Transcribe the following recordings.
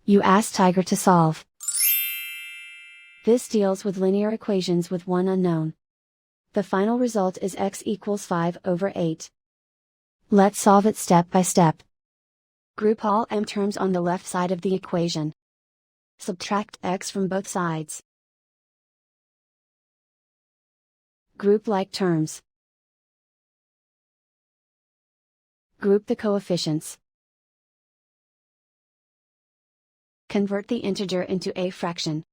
You ask Tiger to solve. This deals with linear equations with one unknown. The final result is x equals 5/8. Let's solve it step by step. Group all m terms on the left side of the equation. Subtract x from both sides. Group like terms. Group the coefficients. Convert the integer into a fraction.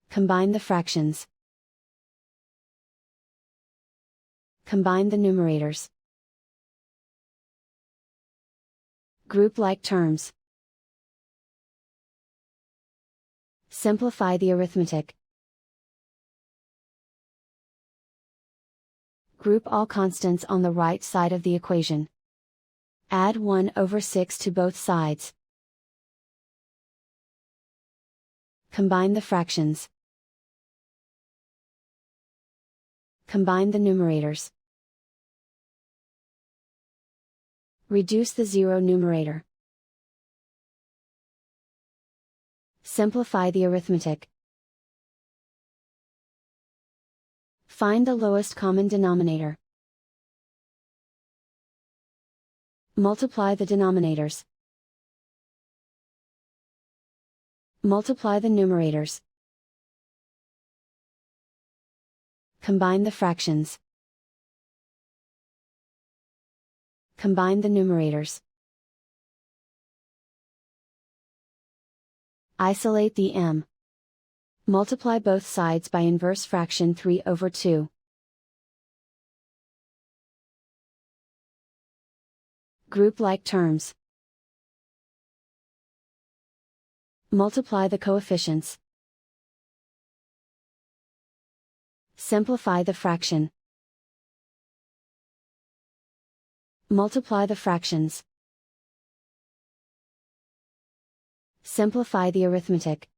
Combine the fractions. Combine the numerators. Group like terms. Simplify the arithmetic. Group all constants on the right side of the equation. Add 1/6 to both sides. Combine the fractions. Combine the numerators. Reduce the zero numerator. Simplify the arithmetic. Find the lowest common denominator. Multiply the denominators. Multiply the numerators. Combine the fractions. Combine the numerators. Isolate the m. Multiply both sides by inverse fraction 3/2. Group like terms. Multiply the coefficients. Simplify the fraction. Multiply the fractions. Simplify the arithmetic.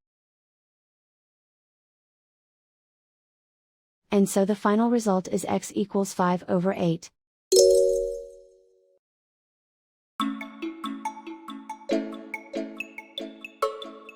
And so the final result is x equals 5/8.